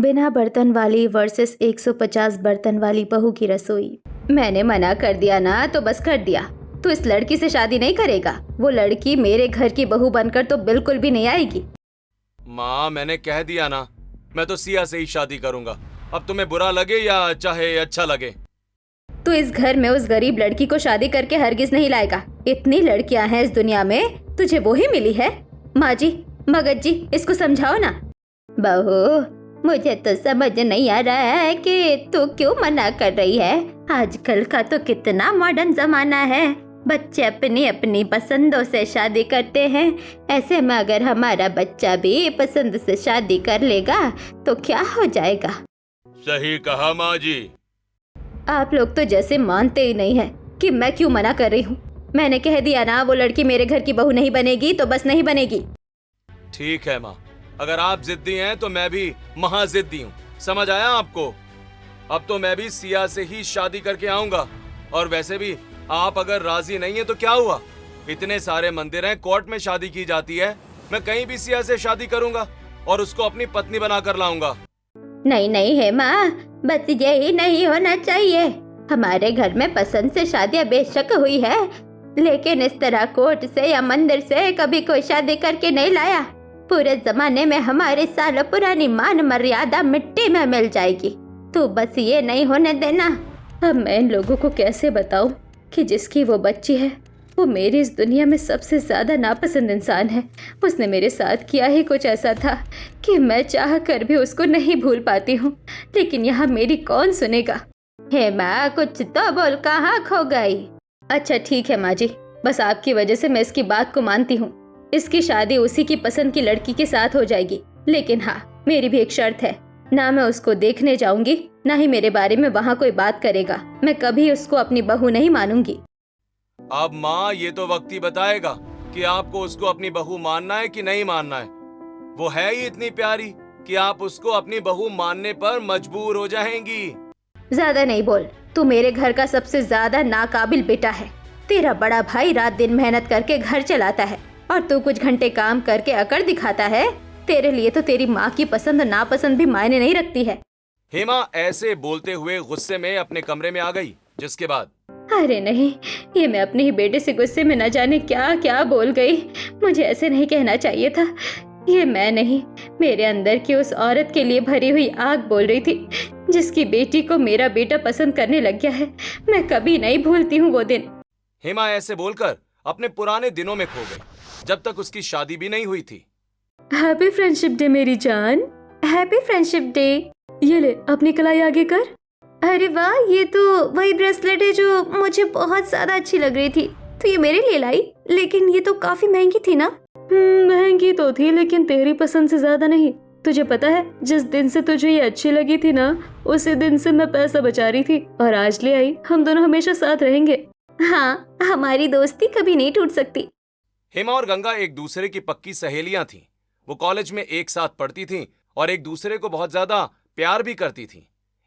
बिना बर्तन वाली वर्सेस 150 बर्तन वाली बहू की रसोई। मैंने मना कर दिया ना तो बस कर दिया। तू इस लड़की से शादी नहीं करेगा। वो लड़की मेरे घर की बहू बनकर तो बिल्कुल भी नहीं आएगी। माँ, मैंने कह दिया ना, मैं तो सिया से ही शादी करूंगा। अब तुम्हें बुरा लगे या चाहे अच्छा लगे। तू इस घर में उस गरीब लड़की को शादी करके हरगिज नहीं लाएगा। इतनी लड़कियां हैं इस दुनिया में, तुझे वो ही मिली है। माँ जी, मगध जी, इसको समझाओ ना। बहू, मुझे तो समझ नहीं आ रहा है कि तू क्यों मना कर रही है। आजकल का तो कितना मॉडर्न जमाना है। बच्चे अपनी अपनी पसंदों से शादी करते हैं। ऐसे में अगर हमारा बच्चा भी पसंद से शादी कर लेगा तो क्या हो जाएगा। सही कहा माँ जी। आप लोग तो जैसे मानते ही नहीं हैं कि मैं क्यों मना कर रही हूँ। मैंने कह दिया ना, वो लड़की मेरे घर की बहू नहीं बनेगी तो बस नहीं बनेगी। ठीक है माँ, अगर आप जिद्दी हैं तो मैं भी महाजिद्दी हूँ। समझ आया आपको? अब तो मैं भी सिया से ही शादी करके आऊंगा। और वैसे भी आप अगर राजी नहीं है तो क्या हुआ? इतने सारे मंदिर हैं, कोर्ट में शादी की जाती है। मैं कहीं भी सिया से शादी करूंगा और उसको अपनी पत्नी बनाकर लाऊंगा। नहीं नहीं है माँ, बस यही नहीं होना चाहिए। हमारे घर में पसंद से शादियाँ बेशक हुई है, लेकिन इस तरह कोर्ट से या मंदिर से कभी कोई शादी करके नहीं लाया। पूरे जमाने में हमारी सालों पुरानी मान मर्यादा मिट्टी में मिल जाएगी। तू बस ये नहीं होने देना। अब मैं इन लोगों को कैसे बताऊं कि जिसकी वो बच्ची है वो मेरी इस दुनिया में सबसे ज्यादा नापसंद इंसान है। उसने मेरे साथ किया ही कुछ ऐसा था कि मैं चाह कर भी उसको नहीं भूल पाती हूँ। लेकिन यहाँ मेरी कौन सुनेगा। हे माँ, कुछ तो बोल, कहाँ खो गई। अच्छा ठीक है माँ जी, बस आपकी वजह से मैं इसकी बात को मानती हूँ। इसकी शादी उसी की पसंद की लड़की के साथ हो जाएगी। लेकिन हाँ, मेरी भी एक शर्त है। ना मैं उसको देखने जाऊंगी, ना ही मेरे बारे में वहाँ कोई बात करेगा। मैं कभी उसको अपनी बहू नहीं मानूंगी। अब माँ, ये तो वक्त ही बताएगा कि आपको उसको अपनी बहू मानना है कि नहीं मानना है। वो है ही इतनी प्यारी कि आप उसको अपनी बहू मानने पर मजबूर हो जाएंगी। ज्यादा नहीं बोल। तू मेरे घर का सबसे ज्यादा नाकाबिल बेटा है। तेरा बड़ा भाई रात दिन मेहनत करके घर चलाता है और तू कुछ घंटे काम करके अकड़ दिखाता है। तेरे लिए तो तेरी माँ की पसंद नापसंद भी मायने नहीं रखती है। हेमा ऐसे बोलते हुए गुस्से में अपने कमरे में आ गई, जिसके बाद अरे नहीं, ये मैं अपने ही बेटे से गुस्से में न जाने क्या क्या बोल गई। मुझे ऐसे नहीं कहना चाहिए था। ये मैं नहीं, मेरे अंदर की उस औरत के लिए भरी हुई आग बोल रही थी, जिसकी बेटी को मेरा बेटा पसंद करने लग गया है। मैं कभी नहीं भूलती हूँ वो दिन। हेमा ऐसे बोलकर अपने पुराने दिनों में खो गई, जब तक उसकी शादी भी नहीं हुई थी। हैप्पी फ्रेंडशिप डे मेरी जान। Happy friendship day. ये ले, अपनी कलाई आगे कर। अरे वाह, ये तो वही ब्रेसलेट है जो मुझे बहुत ज्यादा अच्छी लग रही थी। तो ये मेरे लिए लाई, लेकिन ये तो काफी महंगी थी ना। महंगी तो थी, लेकिन तेरी पसंद से ज्यादा नहीं। तुझे पता है, जिस दिन से तुझे ये अच्छी लगी थी ना, उसी दिन से मैं पैसा बचा रही थी और आज ले आई। हम दोनों हमेशा साथ रहेंगे। हाँ, हमारी दोस्ती कभी नहीं टूट सकती। हेमा और गंगा एक दूसरे की पक्की सहेलियां थीं। वो कॉलेज में एक साथ पढ़ती थीं और एक दूसरे को बहुत ज्यादा प्यार भी करती थीं।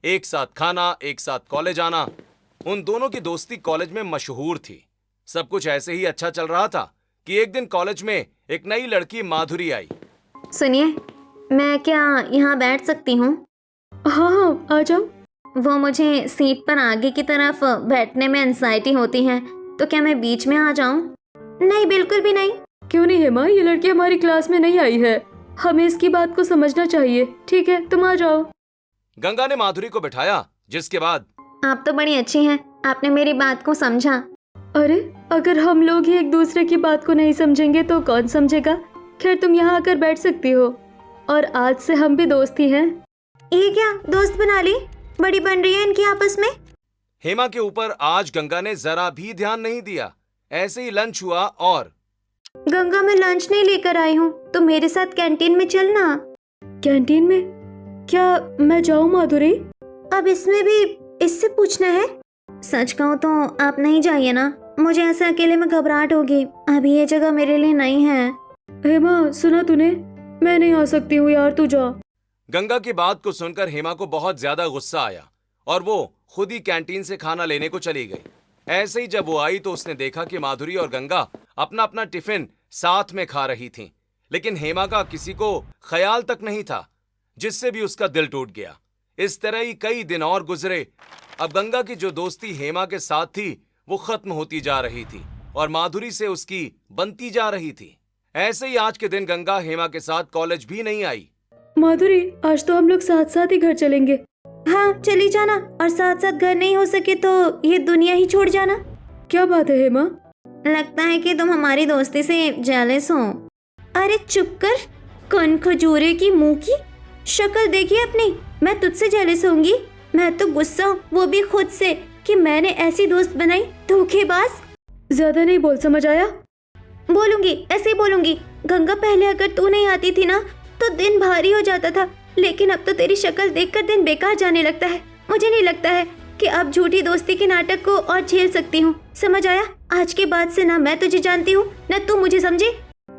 एक साथ खाना, एक साथ कॉलेज आना। उन दोनों की दोस्ती कॉलेज में मशहूर थी। सब कुछ ऐसे ही अच्छा चल रहा था कि एक दिन कॉलेज में एक नई लड़की माधुरी आई। सुनिए, मैं क्या यहाँ बैठ सकती हूँ? हाँ, आ जाओ। वो मुझे सीट पर आगे की तरफ बैठने में एंजाइटी होती है, तो क्या मैं बीच में आ जाऊँ? नहीं, बिल्कुल भी नहीं। क्यों नहीं हेमा, ये लड़की हमारी क्लास में नहीं आई है। हमें इसकी बात को समझना चाहिए। ठीक है, तुम आ जाओ। गंगा ने माधुरी को बिठाया, जिसके बाद आप तो बड़ी अच्छी हैं, आपने मेरी बात को समझा। अरे, अगर हम लोग ही एक दूसरे की बात को नहीं समझेंगे तो कौन समझेगा। खैर, तुम यहाँ आकर बैठ सकती हो और आज से हम भी दोस्त ही हैं। ये क्या, दोस्त बना ली? बड़ी बन रही है इनकी आपस में। हेमा के ऊपर आज गंगा ने जरा भी ध्यान नहीं दिया। ऐसे ही लंच हुआ और गंगा, मैं लंच नहीं लेकर आई हूँ, तो मेरे साथ कैंटीन में चलना। कैंटीन में? क्या मैं जाऊँ माधुरी? अब इसमें भी इससे पूछना है? सच कहूँ तो आप नहीं जाइए ना, मुझे ऐसे अकेले में घबराहट होगी। अभी ये जगह मेरे लिए नहीं है। हेमा, सुना तूने? मैं नहीं आ सकती हूँ यार, तू जा। गंगा की बात को सुनकर हेमा को बहुत ज्यादा गुस्सा आया और वो खुद ही कैंटीन से खाना लेने को चली गई। ऐसे ही जब वो आई तो उसने देखा कि माधुरी और गंगा अपना अपना टिफिन साथ में खा रही थीं। लेकिन हेमा का किसी को ख्याल तक नहीं था। जिससे भी उसका दिल टूट गया। इस तरह ही कई दिन और गुजरे। अब गंगा की जो दोस्ती हेमा के साथ थी वो खत्म होती जा रही थी और माधुरी से उसकी बनती जा रही थी। ऐसे ही आज के दिन गंगा हेमा के साथ कॉलेज भी नहीं आई। माधुरी, आज तो हम लोग साथ साथ ही घर चलेंगे। हाँ चली जाना, और साथ साथ घर नहीं हो सके तो ये दुनिया ही छोड़ जाना। क्या बात है हेमा? लगता है कि तुम हमारी दोस्ती से जेलस हो। अरे चुप कर, कौन खजूरे की मुंह की शक्ल देखी अपनी। मैं तुझसे जेलस होंगी? मैं तो गुस्सा हूँ, वो भी खुद से, कि मैंने ऐसी दोस्त बनाई। धोखेबाज। ज्यादा नहीं बोल, समझ आया? बोलूंगी, ऐसे ही बोलूंगी। गंगा, पहले अगर तू नहीं आती थी ना तो दिन भारी हो जाता था, लेकिन अब तो तेरी शक्ल देखकर दिन बेकार जाने लगता है। मुझे नहीं लगता है कि अब झूठी दोस्ती के नाटक को और झेल सकती हूँ। समझ आया? आज के बाद से ना मैं तुझे जानती हूँ ना तू मुझे समझे।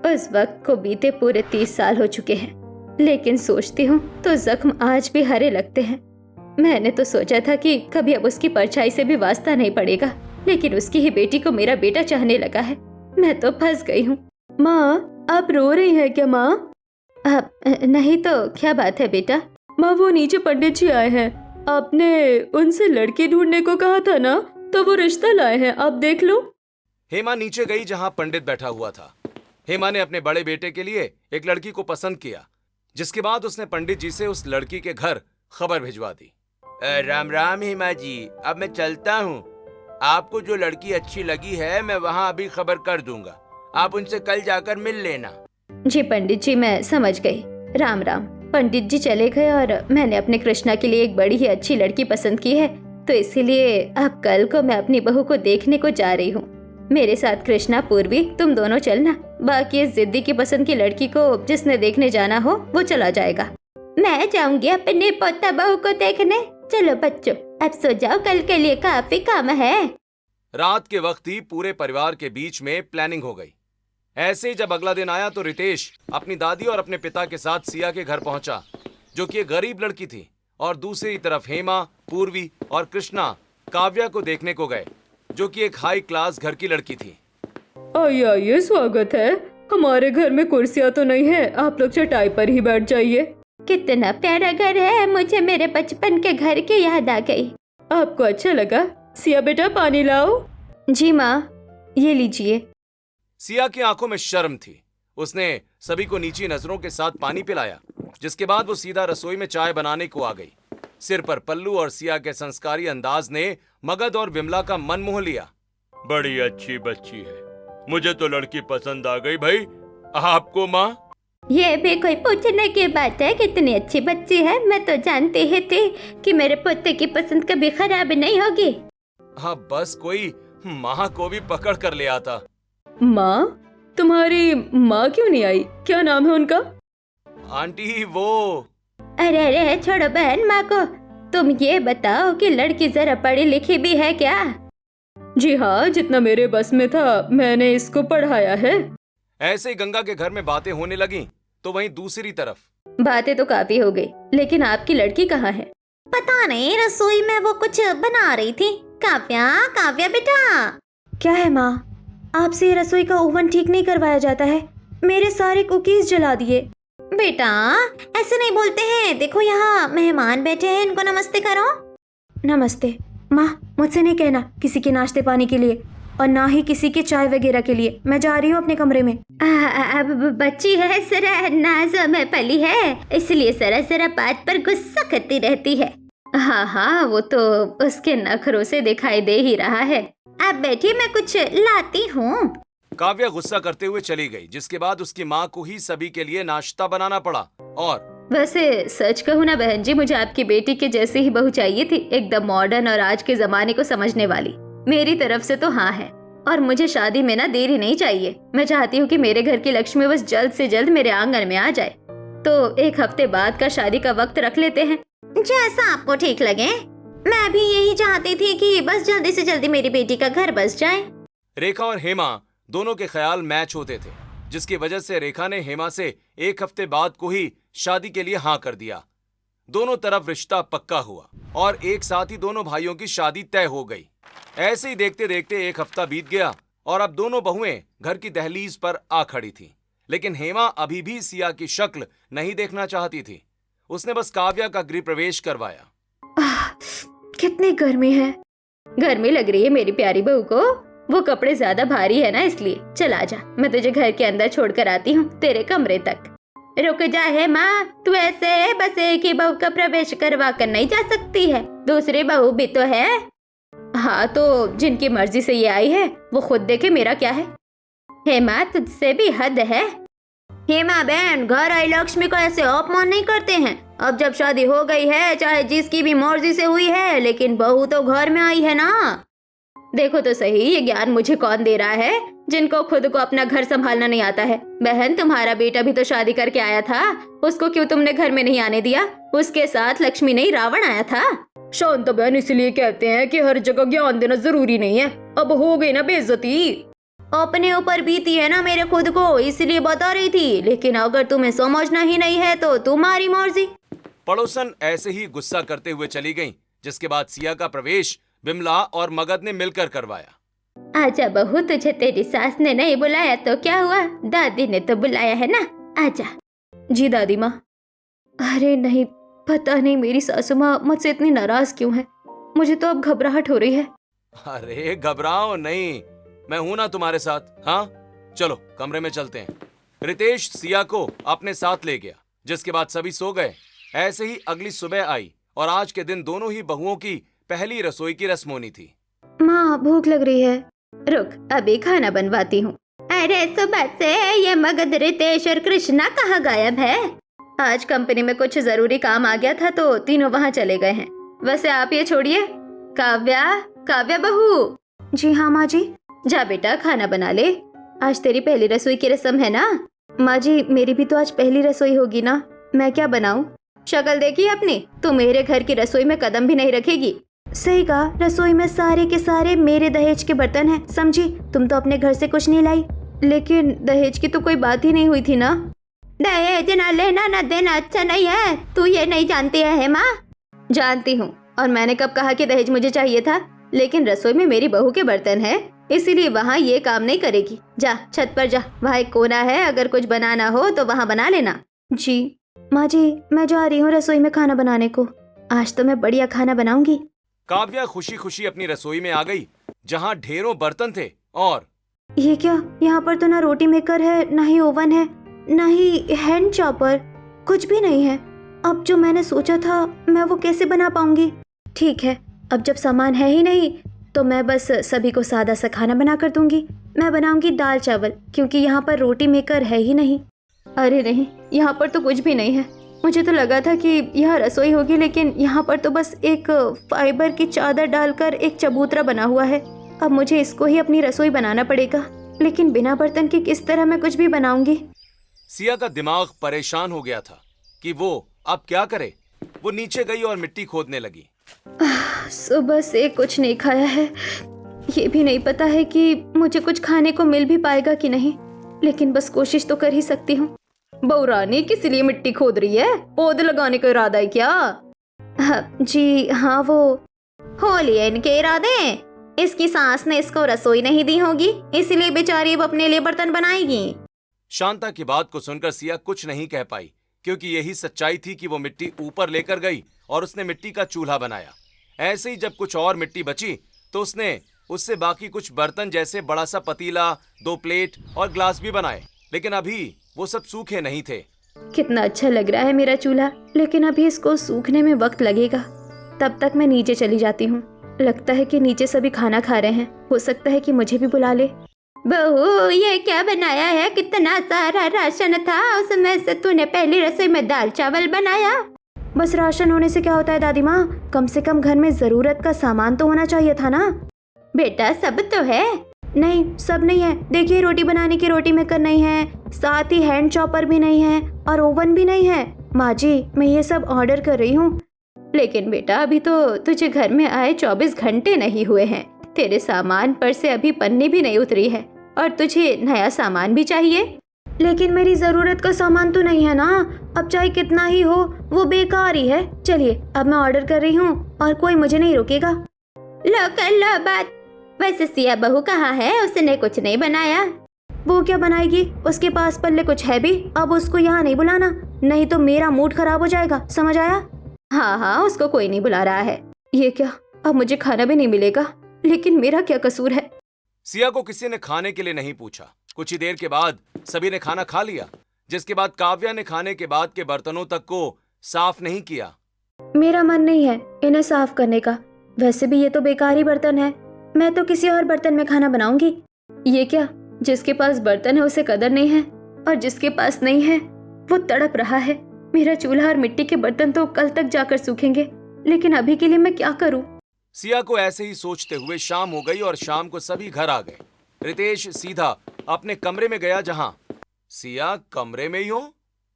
उस वक्त को बीते पूरे 30 साल हो चुके हैं, लेकिन सोचती हूँ तो जख्म आज भी हरे लगते हैं। मैंने तो सोचा था कि कभी अब उसकी परछाई से भी वास्ता नहीं पड़ेगा, लेकिन उसकी ही बेटी को मेरा बेटा चाहने लगा है। मैं तो फंस गई हूँ। माँ, आप रो रही हैं क्या माँ? अब नहीं तो क्या बात है बेटा? माँ, वो नीचे पंडित जी आए हैं। आपने उनसे लड़की ढूंढने को कहा था ना, तो वो रिश्ता लाए हैं, आप देख लो। हेमा नीचे गई जहां पंडित बैठा हुआ था। हेमा ने अपने बड़े बेटे के लिए एक लड़की को पसंद किया, जिसके बाद उसने पंडित जी से उस लड़की के घर खबर भिजवा दी। राम राम हेमा जी, अब मैं चलता हूँ। आपको जो लड़की अच्छी लगी है मैं वहाँ अभी खबर कर दूंगा, आप उनसे कल जाकर मिल लेना। जी पंडित जी, मैं समझ गई। राम राम। पंडित जी चले गए और मैंने अपने कृष्णा के लिए एक बड़ी ही अच्छी लड़की पसंद की है, तो इसीलिए अब कल को मैं अपनी बहू को देखने को जा रही हूँ। मेरे साथ कृष्णा, पूर्वी, तुम दोनों चलना। बाकी इस जिद्दी की पसंद की लड़की को जिसने देखने जाना हो वो चला जाएगा। मैं जाऊंगी अपने पोता बहू को देखने। चलो बच्चों, अब सो जाओ, कल के लिए काफी काम है। रात के वक्त ही पूरे परिवार के बीच में प्लानिंग हो गई। ऐसे ही जब अगला दिन आया तो रितेश अपनी दादी और अपने पिता के साथ सिया के घर पहुंचा, जो कि एक गरीब लड़की थी, और दूसरी तरफ हेमा, पूर्वी और कृष्णा काव्या को देखने को गए, जो कि एक हाई क्लास घर की लड़की थी। आइए आइए, स्वागत है। हमारे घर में कुर्सियाँ तो नहीं है, आप लोग चटाई पर ही बैठ जाइए। कितना प्यारा घर है, मुझे मेरे बचपन के घर की याद आ गई। आपको अच्छा लगा? सिया बेटा, पानी लाओ। जी माँ, ये लीजिए। सिया की आंखों में शर्म थी। उसने सभी को नीची नजरों के साथ पानी पिलाया, जिसके बाद वो सीधा रसोई में चाय बनाने को आ गई। सिर पर पल्लू और सिया के संस्कारी अंदाज ने मगध और विमला का मन मोह लिया। बड़ी अच्छी बच्ची है, मुझे तो लड़की पसंद आ गई भाई। आपको माँ? ये भी कोई पूछने की बात है? कितनी अच्छी बच्ची है। मैं तो जानती ही थी कि मेरे पोते की पसंद कभी खराब नहीं होगी। हाँ, बस कोई माँ को भी पकड़ कर ले आता। माँ, तुम्हारी माँ क्यों नहीं आई? क्या नाम है उनका? आंटी वो। अरे अरे छोड़ो बहन माँ को। तुम ये बताओ कि लड़की जरा पढ़ी लिखी भी है क्या? जी हाँ, जितना मेरे बस में था मैंने इसको पढ़ाया है। ऐसे ही गंगा के घर में बातें होने लगी, तो वहीं दूसरी तरफ बातें तो काफी हो गई, लेकिन आपकी लड़की कहाँ है? पता नहीं, रसोई में वो कुछ बना रही थी। काव्या, काव्या बेटा। क्या है माँ? आपसे रसोई का ओवन ठीक नहीं करवाया जाता है? मेरे सारे कुकीज जला दिए। बेटा ऐसे नहीं बोलते हैं, देखो यहाँ मेहमान बैठे हैं, इनको नमस्ते करो। नमस्ते माँ, मुझसे नहीं कहना किसी के नाश्ते पानी के लिए, और ना ही किसी के चाय वगैरह के लिए। मैं जा रही हूँ अपने कमरे में। अब बच्ची है, जरा नाज़ में पली है, इसलिए जरा बात पर गुस्सा करती रहती है। हाँ हाँ, वो तो उसके नखरों से दिखाई दे ही रहा है। अब बैठिए, मैं कुछ लाती हूँ। काव्या गुस्सा करते हुए चली गई, जिसके बाद उसकी माँ को ही सभी के लिए नाश्ता बनाना पड़ा। और वैसे सच कहूँ ना बहन जी, मुझे आपकी बेटी के जैसी ही बहू चाहिए थी, एकदम मॉडर्न और आज के जमाने को समझने वाली। मेरी तरफ से तो हाँ है, और मुझे शादी में ना देरी नहीं चाहिए। मैं चाहती हूँ कि मेरे घर की लक्ष्मी बस जल्द से जल्द मेरे आंगन में आ जाए। तो 1 हफ्ते बाद का शादी का वक्त रख लेते हैं, जैसा आपको ठीक लगे। मैं भी यही चाहती थी कि बस जल्दी से जल्दी मेरी बेटी का घर बस जाए। रेखा और हेमा दोनों के ख्याल मैच होते थे, जिसकी वजह से रेखा ने हेमा से 1 हफ्ते बाद को ही शादी के लिए हाँ कर दिया। दोनों तरफ रिश्ता पक्का हुआ और एक साथ ही दोनों भाइयों की शादी तय हो गई। ऐसे ही देखते देखते 1 हफ्ता बीत गया और अब दोनों बहुएं घर की दहलीज पर आ खड़ी थी। लेकिन हेमा अभी भी सिया की शक्ल नहीं देखना चाहती थी। उसने बस काव्या का गृह प्रवेश करवाया। कितनी गर्मी है। गर्मी लग रही है मेरी प्यारी बहू को? वो कपड़े ज्यादा भारी है ना, इसलिए चल आजा, मैं तुझे घर के अंदर छोड़कर आती हूँ तेरे कमरे तक। रुक जा है माँ, तू ऐसे बस एक ही बहू का प्रवेश करवा कर नहीं जा सकती है, दूसरी बहू भी तो है। हाँ तो जिनकी मर्जी से ये आई है वो खुद देखे, मेरा क्या है। हेमा तुझसे भी हद है। हेमा बहन, घर आई लक्ष्मी को ऐसे अपमान नहीं करते हैं। अब जब शादी हो गई है, चाहे जिसकी भी मर्जी से हुई है, लेकिन बहू तो घर में आई है ना। देखो तो सही, ये ज्ञान मुझे कौन दे रहा है जिनको खुद को अपना घर संभालना नहीं आता है। बहन, तुम्हारा बेटा भी तो शादी करके आया था, उसको क्यों तुमने घर में नहीं आने दिया? उसके साथ लक्ष्मी नहीं, रावण आया था। शांता बहन, इसलिए कहते हैं कि हर जगह ज्ञान देना जरूरी नहीं है। अब हो गई ना बेइज्जती। अपने ऊपर बीती है ना मेरे खुद को, इसलिए बता रही थी, लेकिन अगर तुम्हें समझना ही नहीं है तो तुम्हारी मर्जी। पड़ोसन ऐसे ही गुस्सा करते हुए चली गईं, जिसके बाद सिया का प्रवेश बिमला और मगध ने मिलकर करवाया। आजा बहू, तुझे तेरी सास ने नहीं बुलाया तो क्या हुआ, दादी ने तो बुलाया है ना, आजा। जी दादी माँ। अरे नहीं, पता नहीं मेरी सासू माँ मुझसे इतनी नाराज क्यों है, मुझे तो अब घबराहट हो रही है। अरे घबराओ नहीं, मैं हूं ना तुम्हारे साथ। हाँ चलो कमरे में चलते हैं। रितेश सिया को अपने साथ ले गया, जिसके बाद सभी सो गए। ऐसे ही अगली सुबह आई और आज के दिन दोनों ही बहुओं की पहली रसोई की रस्म होनी थी। माँ भूख लग रही है। रुक, अभी खाना बनवाती हूँ। अरे सुबह से ये मगध, रितेश और कृष्णा कहाँ गायब है? आज कंपनी में कुछ जरूरी काम आ गया था तो तीनों वहाँ चले गए हैं। वैसे आप ये छोड़िए, काव्या बहू। जी हाँ माँ जी। जा बेटा, खाना बना ले, आज तेरी पहली रसोई की रस्म है ना। माँ जी, मेरी भी तो आज पहली रसोई होगी ना, मैं क्या बनाऊँ? शक्ल देखी अपनी, तू मेरे घर की रसोई में कदम भी नहीं रखेगी। सही कहा, रसोई में सारे के सारे मेरे दहेज के बर्तन हैं, समझी? तुम तो अपने घर से कुछ नहीं लाई। लेकिन दहेज की तो कोई बात ही नहीं हुई थी ना। दहेज ना लेना ना देना अच्छा नहीं है, तू ये नहीं जानती है हेमा? जानती हूँ, और मैंने कब कहा कि दहेज मुझे चाहिए था? लेकिन रसोई में मेरी बहू के बर्तन है, इसीलिए वहाँ ये काम नहीं करेगी। जा छत पर जा, वहाँ एक कोना है, अगर कुछ बनाना हो तो वहाँ बना लेना। जी माँ जी, मैं जा रही हूँ रसोई में खाना बनाने को, आज तो मैं बढ़िया खाना बनाऊंगी। काव्या खुशी खुशी अपनी रसोई में आ गई, जहाँ ढेरों बर्तन थे। और ये क्या, यहाँ पर तो ना रोटी मेकर है, ना ही ओवन है, ना ही हैंड चॉपर, कुछ भी नहीं है। अब जो मैंने सोचा था मैं वो कैसे बना पाऊंगी? ठीक है, अब जब सामान है ही नहीं तो मैं बस सभी को सादा सा खाना बना कर दूंगी। मैं बनाऊंगी दाल चावल, क्योंकि यहाँ पर रोटी मेकर है ही नहीं। अरे नहीं, यहाँ पर तो कुछ भी नहीं है। मुझे तो लगा था कि यहाँ रसोई होगी, लेकिन यहाँ पर तो बस एक फाइबर की चादर डालकर एक चबूतरा बना हुआ है। अब मुझे इसको ही अपनी रसोई बनाना पड़ेगा, लेकिन बिना बर्तन के किस तरह मैं कुछ भी बनाऊंगी? सिया का दिमाग परेशान हो गया था कि वो अब क्या करे। वो नीचे गई और मिट्टी खोदने लगी। सुबह से कुछ नहीं खाया है, ये भी नहीं पता है कि मुझे कुछ खाने को मिल भी पाएगा कि नहीं, लेकिन बस कोशिश तो कर ही सकती हूँ। बहू रानी, किस लिए मिट्टी खोद रही है? पौधे लगाने का इरादा है क्या? जी हाँ, वो हो लिए इनके इरादे। इसकी सास ने इसको रसोई नहीं दी होगी, इसलिए बेचारी अब अपने लिए बर्तन बनाएगी। शांता की बात को सुनकर सिया कुछ नहीं कह पाई, क्योंकि यही सच्चाई थी कि वो मिट्टी ऊपर लेकर गई और उसने मिट्टी का चूल्हा बनाया। ऐसे ही जब कुछ और मिट्टी बची तो उसने उससे बाकी कुछ बर्तन, जैसे बड़ा सा पतीला, 2 प्लेट और ग्लास भी बनाए, लेकिन अभी वो सब सूखे नहीं थे। कितना अच्छा लग रहा है मेरा चूल्हा, लेकिन अभी इसको सूखने में वक्त लगेगा। तब तक मैं नीचे चली जाती हूँ। लगता है कि नीचे सभी खाना खा रहे हैं, हो सकता है कि मुझे भी बुला ले। बहू, ये क्या बनाया है? कितना सारा राशन था, उसमें से तूने पहली रसोई में दाल चावल बनाया। बस राशन होने से क्या होता है दादी माँ, कम से कम घर में जरूरत का सामान तो होना चाहिए था ना। बेटा सब तो है। नहीं, सब नहीं है। देखिए, रोटी बनाने की रोटी मेकर नहीं है, साथ ही हैंड चॉपर भी नहीं है और ओवन भी नहीं है। माँ जी, मैं ये सब ऑर्डर कर रही हूँ। लेकिन बेटा, अभी तो तुझे घर में आए 24 घंटे नहीं हुए हैं, तेरे सामान पर से अभी पन्नी भी नहीं उतरी है और तुझे नया सामान भी चाहिए। लेकिन मेरी जरूरत का सामान तो नहीं है ना, अब चाहे कितना ही हो वो बेकार ही है। चलिए, अब मैं ऑर्डर कर रही हूँ और कोई मुझे नहीं रोकेगा। लो कर लो बात। वैसे सिया बहू कहाँ है? उसने कुछ नहीं बनाया। वो क्या बनाएगी? उसके पास पल्ले कुछ है भी? अब उसको यहाँ नहीं बुलाना, नहीं तो मेरा मूड खराब हो जाएगा, समझ आया? हाँ हाँ, उसको कोई नहीं बुला रहा है। ये क्या, अब मुझे खाना भी नहीं मिलेगा? लेकिन मेरा क्या कसूर है? सिया को किसी ने खाने के लिए नहीं पूछा। कुछ ही देर के बाद सभी ने खाना खा लिया, जिसके बाद काव्या ने खाने के बाद के बर्तनों तक को साफ नहीं किया। मेरा मन नहीं है इन्हें साफ करने का। वैसे भी ये तो बेकार ही बर्तन है, मैं तो किसी और बर्तन में खाना बनाऊंगी। ये क्या, जिसके पास बर्तन है उसे कदर नहीं है, और जिसके पास नहीं है वो तड़प रहा है। मेरा चूल्हा और मिट्टी के बर्तन तो कल तक जाकर सूखेंगे, लेकिन अभी के लिए मैं क्या करूं? सिया को ऐसे ही सोचते हुए शाम हो गई और शाम को सभी घर आ गए। रितेश सीधा अपने कमरे में गया। जहां सिया कमरे में ही हो।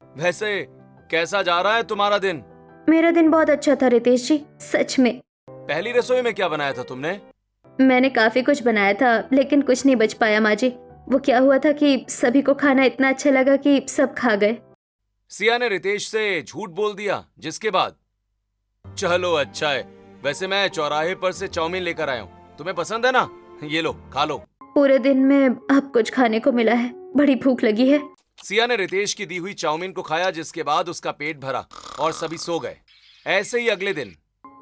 वैसे कैसा जा रहा है तुम्हारा दिन? मेरा दिन बहुत अच्छा था रितेश जी, सच में। पहली रसोई में क्या बनाया था तुमने? मैंने काफी कुछ बनाया था, लेकिन कुछ नहीं बच पाया माँ जी। वो क्या हुआ था कि सभी को खाना इतना अच्छा लगा कि सब खा गए। सिया ने रितेश से झूठ बोल दिया, जिसके बाद चलो अच्छा है। वैसे मैं चौराहे पर से चाउमीन लेकर आया हूँ, तुम्हें पसंद है ना? ये लो, खा लो। पूरे दिन में अब कुछ खाने को मिला है, बड़ी भूख लगी है। सिया ने रितेश की दी हुई चाउमीन को खाया, जिसके बाद उसका पेट भरा और सभी सो गए। ऐसे ही अगले दिन।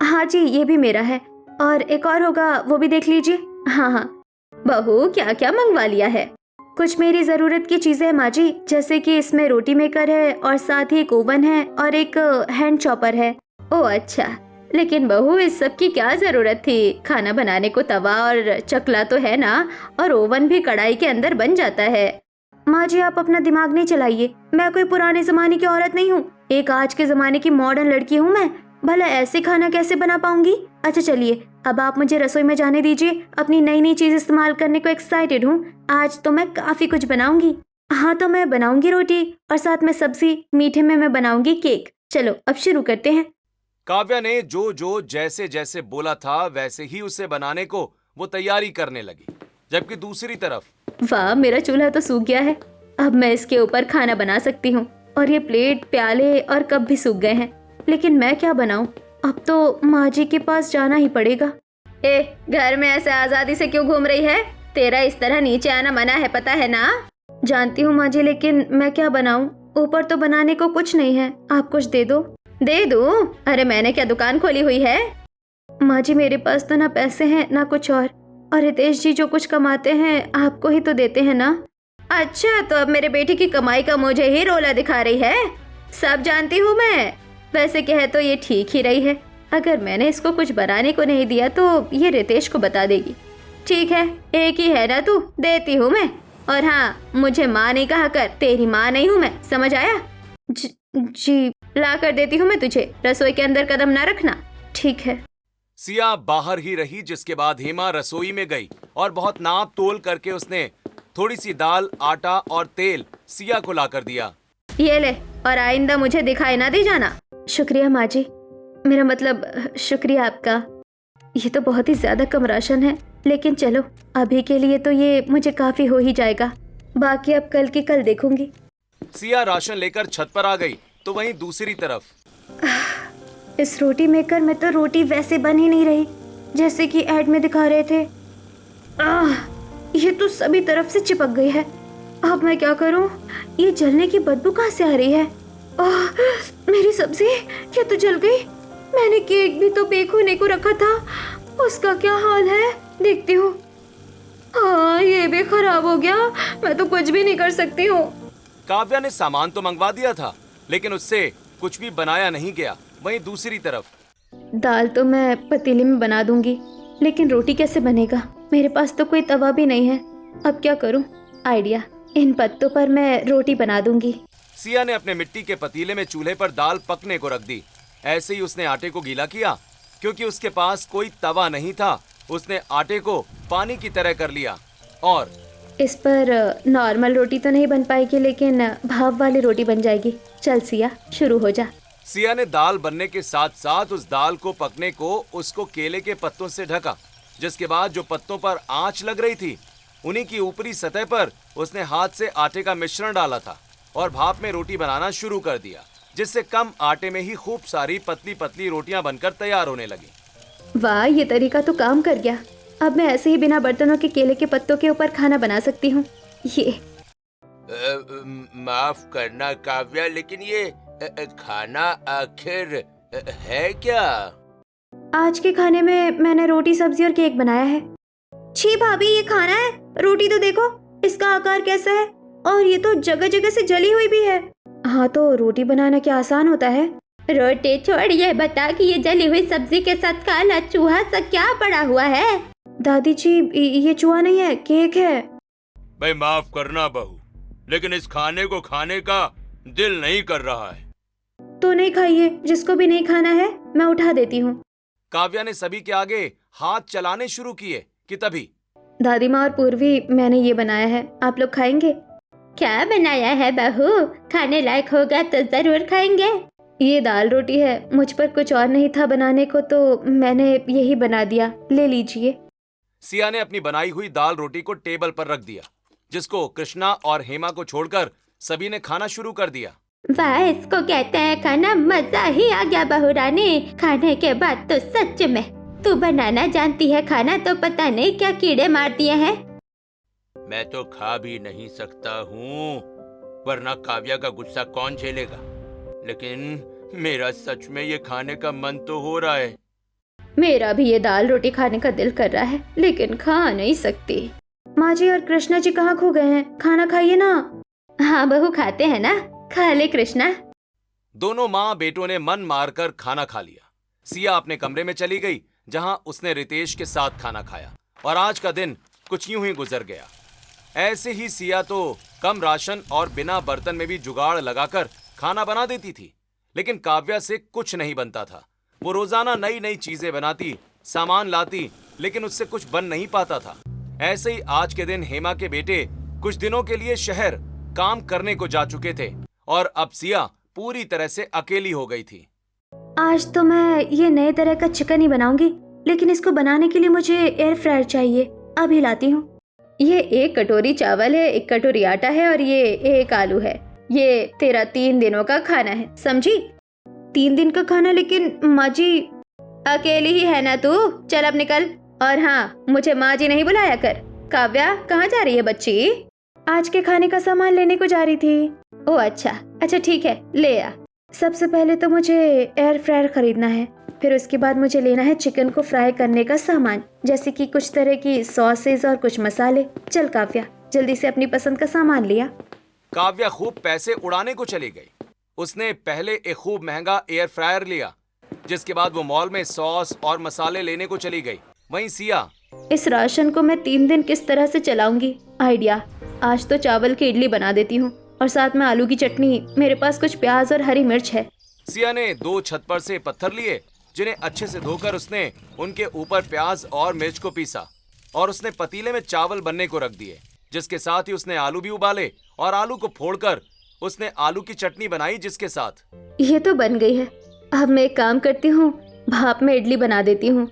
हाँ जी, ये भी मेरा है, और एक और होगा, वो भी देख लीजिए। हाँ हाँ। बहू, क्या क्या मंगवा लिया है? कुछ मेरी जरूरत की चीजें हैं माँ जी, जैसे कि इसमें रोटी मेकर है और साथ ही एक ओवन है और एक हैंड चॉपर है। ओह अच्छा, लेकिन बहू इस सब की क्या जरूरत थी? खाना बनाने को तवा और चकला तो है ना, और ओवन भी कढ़ाई के अंदर बन जाता है। माँ जी, आप अपना दिमाग नहीं चलाइए, मैं कोई पुराने जमाने की औरत नहीं हूँ, एक आज के जमाने की मॉडर्न लड़की हूँ मैं। भला ऐसे खाना कैसे बना पाऊंगी? अच्छा चलिए, अब आप मुझे रसोई में जाने दीजिए। अपनी नई नई चीज इस्तेमाल करने को एक्साइटेड हूँ। आज तो मैं काफी कुछ बनाऊंगी। हाँ, तो मैं बनाऊंगी रोटी और साथ में सब्जी, मीठे में मैं बनाऊंगी केक। चलो अब शुरू करते हैं। काव्या ने जो जैसे जैसे बोला था वैसे ही उसे बनाने को वो तैयारी करने लगी। जबकि दूसरी तरफ, वाह, मेरा चूल्हा तो सूख गया है। अब मैं इसके ऊपर खाना बना सकती हूँ, और ये प्लेट, प्याले और कप भी सूख गए हैं। लेकिन मैं क्या बनाऊं? अब तो माँ जी के पास जाना ही पड़ेगा। ए, घर में ऐसे आजादी से क्यों घूम रही है? तेरा इस तरह नीचे आना मना है, पता है ना? जानती हूँ माँ जी, लेकिन मैं क्या बनाऊं? ऊपर तो बनाने को कुछ नहीं है। आप कुछ दे दो। दे दूं? अरे मैंने क्या दुकान खोली हुई है? माँ जी, मेरे पास तो ना पैसे हैं ना कुछ और रितेश जी जो कुछ कमाते हैं आपको ही तो देते हैं ना। अच्छा, तो अब मेरे बेटे की कमाई का मुझे ही रोला दिखा रही है। सब जानती हूँ मैं। वैसे कहे तो ये ठीक ही रही है। अगर मैंने इसको कुछ बनाने को नहीं दिया तो ये रितेश को बता देगी। ठीक है, एक ही है ना तू, देती हूँ मैं। और हाँ, मुझे माँ नहीं कहा कर, तेरी माँ नहीं हूँ मैं, समझ आया? जी, ला कर देती हूँ मैं तुझे। रसोई के अंदर कदम ना रखना। ठीक है। सिया बाहर ही रही, जिसके बाद हेमा रसोई में गई और बहुत नाप तोल करके उसने थोड़ी सी दाल, आटा और तेल सिया को लाकर दिया। ये ले, और आइंदा मुझे दिखाई ना दे जाना। शुक्रिया माँ जी, मेरा मतलब शुक्रिया आपका। ये तो बहुत ही ज्यादा कम राशन है, लेकिन चलो अभी के लिए तो ये मुझे काफी हो ही जाएगा। बाकी अब कल की कल देखूंगी। सिया राशन लेकर छत पर आ गई, तो वहीं दूसरी तरफ इस रोटी मेकर में तो रोटी वैसे बन ही नहीं रही जैसे कि ऐड में दिखा रहे थे। ये तो सभी तरफ से चिपक गई है। अब मैं क्या करूं? ये जलने की बदबू कहाँ से आ रही है? मेरी सब्जी क्या तो जल गई? मैंने केक भी तो बेक होने को रखा था, उसका क्या हाल है? देखती हूँ। हाँ, ये भी खराब हो गया। मैं तो कुछ भी नहीं कर सकती हूँ। काव्या ने सामान तो मंगवा दिया था, लेकिन उससे कुछ भी बनाया नहीं गया। वहीं दूसरी तरफ दाल तो मैं पतीले में बना दूंगी, लेकिन रोटी कैसे बनेगा? मेरे पास तो कोई तवा भी नहीं है। अब क्या करूं? आइडिया, इन पत्तों पर मैं रोटी बना दूंगी। सिया ने अपने मिट्टी के पतीले में चूल्हे पर दाल पकने को रख दी। ऐसे ही उसने आटे को गीला किया। क्योंकि उसके पास कोई तवा नहीं था, उसने आटे को पानी की तरह कर लिया। और इस पर नॉर्मल रोटी तो नहीं बन पाएगी, लेकिन भाप वाली रोटी बन जाएगी। चल सिया, शुरू हो जा। सिया ने दाल बनने के साथ साथ उस दाल को पकने को उसको केले के पत्तों से ढका, जिसके बाद जो पत्तों पर आंच लग रही थी उन्हीं की ऊपरी सतह पर उसने हाथ से आटे का मिश्रण डाला था और भाप में रोटी बनाना शुरू कर दिया, जिससे कम आटे में ही खूब सारी पतली पतली रोटियां बनकर तैयार होने लगी। वाह, ये तरीका तो काम कर गया। अब मैं ऐसे ही बिना बर्तनों के केले के पत्तों के ऊपर खाना बना सकती हूँ। ये माफ करना काव्या, लेकिन ये खाना आखिर है क्या? आज के खाने में मैंने रोटी, सब्जी और केक बनाया है। छी भाभी, ये खाना है? रोटी तो देखो, इसका आकार कैसा है, और ये तो जगह जगह से जली हुई भी है। हाँ, तो रोटी बनाना क्या आसान होता है? रोटी छोड़, ये बता कि ये जली हुई सब्जी के साथ काला चूहा सा क्या पड़ा हुआ है? दादी जी, ये चूहा नहीं है, केक है। भाई माफ करना बहू, लेकिन इस खाने को खाने का दिल नहीं कर रहा है। तो नहीं खाइए, जिसको भी नहीं खाना है मैं उठा देती हूँ। काव्या ने सभी के आगे हाथ चलाने शुरू किए कि तभी दादी माँ और पूर्वी, मैंने ये बनाया है, आप लोग खाएंगे? क्या बनाया है बहू? खाने लायक होगा तो जरूर खाएंगे। ये दाल रोटी है, मुझ पर कुछ और नहीं था बनाने को, तो मैंने यही बना दिया, ले लीजिए। सिया ने अपनी बनाई हुई दाल रोटी को टेबल पर रख दिया, जिसको कृष्णा और हेमा को छोड़कर सभी ने खाना शुरू कर दिया। वाह, इसको कहते हैं खाना। मजा ही आ गया बहू रानी। खाने के बाद तो सच में तू बनाना जानती है खाना, तो पता नहीं क्या कीड़े मार दिए हैं। मैं तो खा भी नहीं सकता हूँ, वरना काव्या का गुस्सा कौन झेलेगा। लेकिन मेरा सच में ये खाने का मन तो हो रहा है। मेरा भी ये दाल रोटी खाने का दिल कर रहा है, लेकिन खा नहीं सकती। माँ जी और कृष्णा जी कहाँ खो गए हैं? खाना खाइए ना। हाँ बहू, खाते हैं ना, खा ले कृष्णा। दोनों माँ बेटों ने मन मारकर खाना खा लिया। सिया अपने कमरे में चली गई, जहां उसने रितेश के साथ खाना खाया, और आज का दिन कुछ यूं ही गुजर गया। ऐसे ही सिया तो कम राशन और बिना बर्तन में भी जुगाड़ लगाकर खाना बना देती थी, लेकिन काव्या से कुछ नहीं बनता था। वो रोजाना नई नई चीजें बनाती, सामान लाती, लेकिन उससे कुछ बन नहीं पाता था। ऐसे ही आज के दिन हेमा के बेटे कुछ दिनों के लिए शहर काम करने को जा चुके थे, और अब सिया पूरी तरह से अकेली हो गई थी। आज तो मैं ये नए तरह का चिकन ही बनाऊंगी, लेकिन इसको बनाने के लिए मुझे एयर फ्रायर चाहिए। अभी लाती हूँ। ये 1 कटोरी चावल है, 1 कटोरी आटा है, और ये 1 आलू है। ये तेरा 3 दिनों का खाना है, समझी? 3 दिन का खाना? लेकिन माँ जी, अकेली ही है ना तू? चल अब निकल। और हाँ, मुझे माँ जी नहीं बुलाया कर। काव्या, कहाँ जा रही है बच्ची? आज के खाने का सामान लेने को जा रही थी। ओह अच्छा ठीक है, ले आ। सबसे पहले तो मुझे एयर फ्रायर खरीदना है, फिर उसके बाद मुझे लेना है चिकन को फ्राई करने का सामान, जैसे कि कुछ तरह की सॉसेज और कुछ मसाले। चल काव्या, जल्दी से अपनी पसंद का सामान लिया। काव्या खूब पैसे उड़ाने को चली गई। उसने पहले एक खूब महंगा एयर फ्रायर लिया, जिसके बाद वो मॉल में सॉस और मसाले लेने को चली गई। वहीं सिया, इस राशन को मैं 3 दिन किस तरह से चलाऊंगी? आइडिया, आज तो चावल की इडली बना देती हूँ, और साथ में आलू की चटनी। मेरे पास कुछ प्याज और हरी मिर्च है। सिया ने 2 छप्पर से पत्थर लिए, जिन्हें अच्छे से धोकर उसने उनके ऊपर प्याज और मिर्च को पीसा, और उसने पतीले में चावल बनने को रख दिए, जिसके साथ ही उसने आलू भी उबाले, और आलू को फोड़कर उसने आलू की चटनी बनाई, जिसके साथ ये तो बन गई है। अब मैं एक काम करती हूँ, भाप में इडली बना देती हूँ।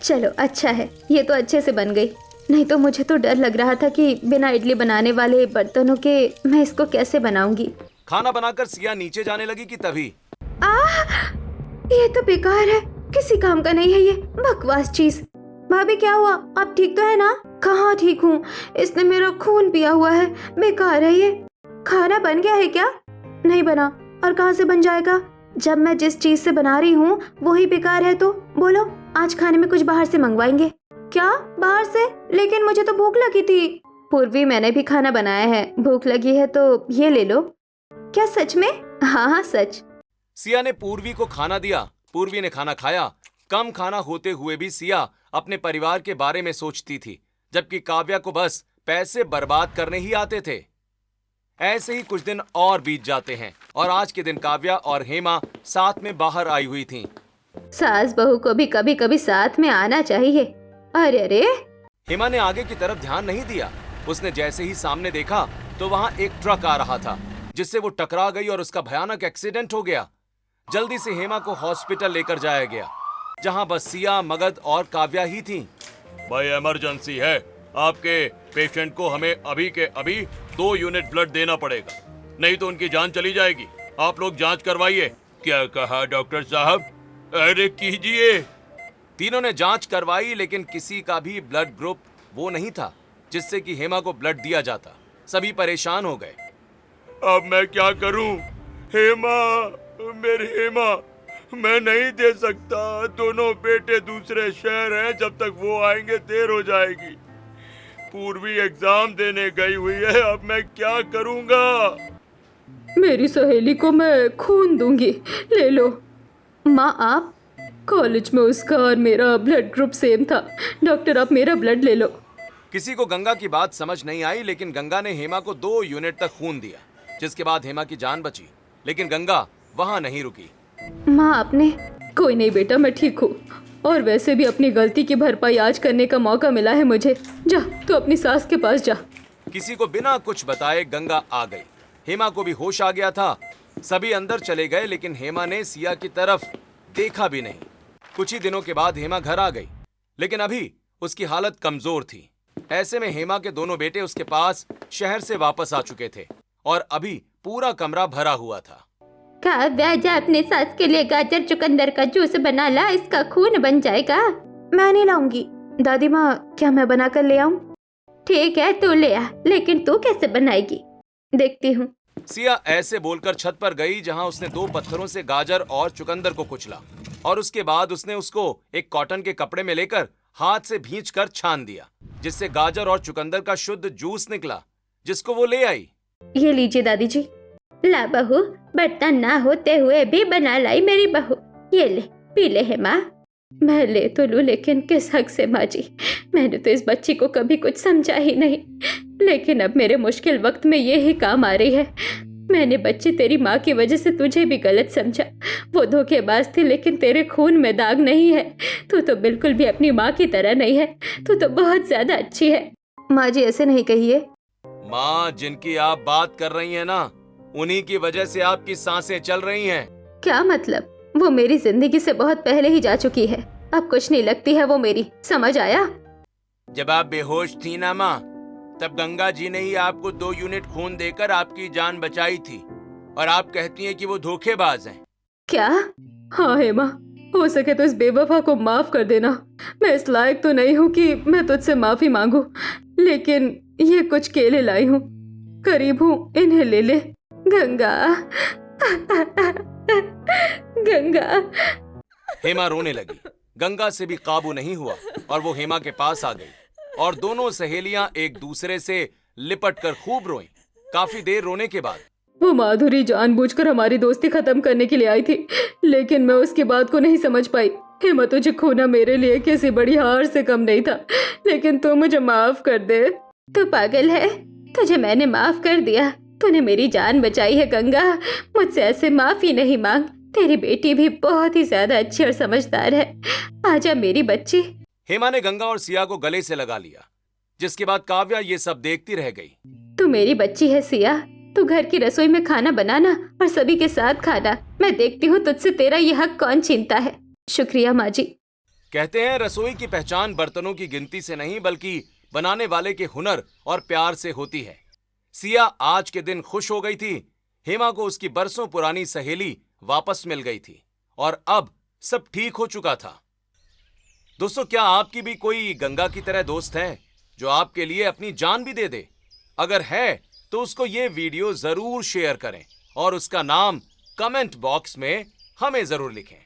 चलो अच्छा है, ये तो अच्छे से बन गई। नहीं तो मुझे तो डर लग रहा था कि बिना इडली बनाने वाले बर्तनों के मैं इसको कैसे बनाऊंगी। खाना बनाकर सिया नीचे जाने लगी कि तभी ये तो बेकार है, किसी काम का नहीं है ये बकवास चीज। भाभी क्या हुआ? आप ठीक तो है ना? कहाँ ठीक हूँ, इसने मेरा खून पिया हुआ है, बेकार है ये। खाना बन गया है क्या? नहीं बना, और कहाँ से बन जाएगा जब मैं जिस चीज से बना रही हूँ वही बेकार है? तो बोलो, आज खाने में कुछ बाहर से मंगवाएंगे। क्या बाहर से? लेकिन मुझे तो भूख लगी थी। पूर्वी, मैंने भी खाना बनाया है, भूख लगी है तो ये ले लो। क्या सच में? हाँ सच। सिया ने पूर्वी को खाना दिया। पूर्वी ने खाना खाया। कम खाना होते हुए भी सिया अपने परिवार के बारे में सोचती थी, जबकि काव्या को बस पैसे बर्बाद करने ही आते थे। ऐसे ही कुछ दिन और बीत जाते हैं, और आज के दिन काव्या और हेमा साथ में बाहर आई हुई थीं। सास बहू को भी कभी कभी साथ में आना चाहिए। अरे हेमा ने आगे की तरफ ध्यान नहीं दिया। उसने जैसे ही सामने देखा तो वहां एक ट्रक आ रहा था, जिससे वो टकरा गई और उसका भयानक एक्सीडेंट हो गया। जल्दी से हेमा को हॉस्पिटल लेकर जाया गया, जहां बस सिया, मगध और काव्या ही थीं। भाई इमरजेंसी है, आपके पेशेंट को हमें अभी के अभी 2 यूनिट ब्लड देना पड़ेगा, नहीं तो उनकी जान चली जाएगी। आप लोग जांच करवाइए। क्या कहा डॉक्टर साहब? अरे कीजिए। तीनों ने जांच करवाई, लेकिन किसी का भी ब्लड ग्रुप वो नहीं था जिससे कि हेमा को ब्लड दिया जाता। सभी परेशान हो गए। अब मैं क्या करूं? हेमा, मेरी हेमा, मैं नहीं दे सकता। दोनों बेटे दूसरे शहर हैं, जब तक वो आएंगे देर हो जाएगी। पूर्वी एग्जाम देने गई हुई है, अब मैं क्या करूंगा? मेरी सहेली को मैं खून दूंगी, ले लो। माँ आप? कॉलेज में उसका और मेरा ब्लड ग्रुप सेम था। डॉक्टर आप मेरा ब्लड ले लो। किसी को गंगा की बात समझ नहीं आई, लेकिन गंगा ने हेमा को 2 यूनिट तक खून दिया, जिसके बाद हेमा की जान बची। लेकिन गंगा वहां नहीं रुकी। माँ आपने? कोई नहीं बेटा, मैं ठीक हूँ। और वैसे भी अपनी गलती की भरपाई आज करने का मौका मिला है मुझे। जा तू अपनी सास के पास जा। किसी को बिना कुछ बताए गंगा आ गई। हेमा को भी होश आ गया था। सभी अंदर चले गए, लेकिन हेमा ने सिया की तरफ देखा भी नहीं। कुछ ही दिनों के बाद हेमा घर आ गई, लेकिन अभी उसकी हालत कमजोर थी। ऐसे में हेमा के दोनों बेटे उसके पास शहर से वापस आ चुके थे और अभी पूरा कमरा भरा हुआ था। काव्या, जा अपने सास के लिए गाजर चुकंदर का जूस बना ला, इसका खून बन जाएगा। मैं नहीं लाऊंगी। दादी माँ, क्या मैं बना कर ले आऊं? ठीक है, तू ले आ, लेकिन तू कैसे बनाएगी? देखती हूँ। सिया ऐसे बोलकर छत पर गई, जहां उसने 2 पत्थरों से गाजर और चुकंदर को कुचला और उसके बाद उसने उसको एक कॉटन के कपड़े में लेकर हाथ से भींचकर छान दिया, जिससे गाजर और चुकंदर का शुद्ध जूस निकला, जिसको वो ले आई। ये लीजिए दादी जी। ला बहू, बर्तन ना होते हुए भी बना लाई मेरी बहू। ये ले, पी ले हेमा। मैं ले तो लूं, लेकिन किस हक से माँ जी? मैंने तो इस बच्ची को कभी कुछ समझा ही नहीं, लेकिन अब मेरे मुश्किल वक्त में ये ही काम आ रही है। मैंने बच्ची तेरी माँ की वजह से तुझे भी गलत समझा। वो धोखेबाज थी, लेकिन तेरे खून में दाग नहीं है। तू तो बिल्कुल भी अपनी माँ की तरह नहीं है। तू तो बहुत ज्यादा अच्छी है। माँ जी ऐसे नहीं कहिए। माँ, जिनकी आप बात कर रही हैं ना, उन्हीं की वजह से आपकी सांसें चल रही हैं। क्या मतलब? वो मेरी जिंदगी से बहुत पहले ही जा चुकी है। अब कुछ नहीं लगती है वो मेरी, समझ आया? जब आप बेहोश थी ना माँ, तब गंगा जी ने ही आपको 2 यूनिट खून देकर आपकी जान बचाई थी, और आप कहती हैं कि वो धोखेबाज हैं। क्या? हाँ हेमा, हो सके तो इस बेवफा को माफ कर देना। मैं इस लायक तो नहीं हूँ कि मैं तुझसे माफी मांगू, लेकिन ये कुछ केले लाई हूँ, करीब हूँ, इन्हें ले ले। गंगा गंगा। हेमा रोने लगी। गंगा से भी काबू नहीं हुआ और वो हेमा के पास आ गई और दोनों सहेलियां एक दूसरे से लिपटकर खूब रोईं। काफी देर रोने के बाद वो माधुरी जानबूझकर हमारी दोस्ती खत्म करने के लिए आई थी, लेकिन मैं उसकी बात को नहीं समझ पाई। हेमा, तुझे खोना मेरे लिए किसी बड़ी हार से कम नहीं था, लेकिन तू मुझे माफ कर दे। तू पागल है? तुझे मैंने माफ कर दिया। तूने मेरी जान बचाई है गंगा, मुझसे ऐसे माफी नहीं मांग। तेरी बेटी भी बहुत ही ज्यादा अच्छी और समझदार है। आजा मेरी बच्ची। हेमा ने गंगा और सिया को गले से लगा लिया, जिसके बाद काव्या ये सब देखती रह गई। तू मेरी बच्ची है सिया, तू घर की रसोई में खाना बनाना और सभी के साथ खाना। मैं देखती हूँ तुझसे तेरा ये हक कौन छीनता है। शुक्रिया माँ जी। कहते हैं रसोई की पहचान बर्तनों की गिनती से नहीं, बल्कि बनाने वाले के हुनर और प्यार से होती है। सिया आज के दिन खुश हो गई थी। हेमा को उसकी बरसों पुरानी सहेली वापस मिल गई थी और अब सब ठीक हो चुका था। दोस्तों, क्या आपकी भी कोई गंगा की तरह दोस्त है जो आपके लिए अपनी जान भी दे दे? अगर है तो उसको ये वीडियो जरूर शेयर करें और उसका नाम कमेंट बॉक्स में हमें जरूर लिखें।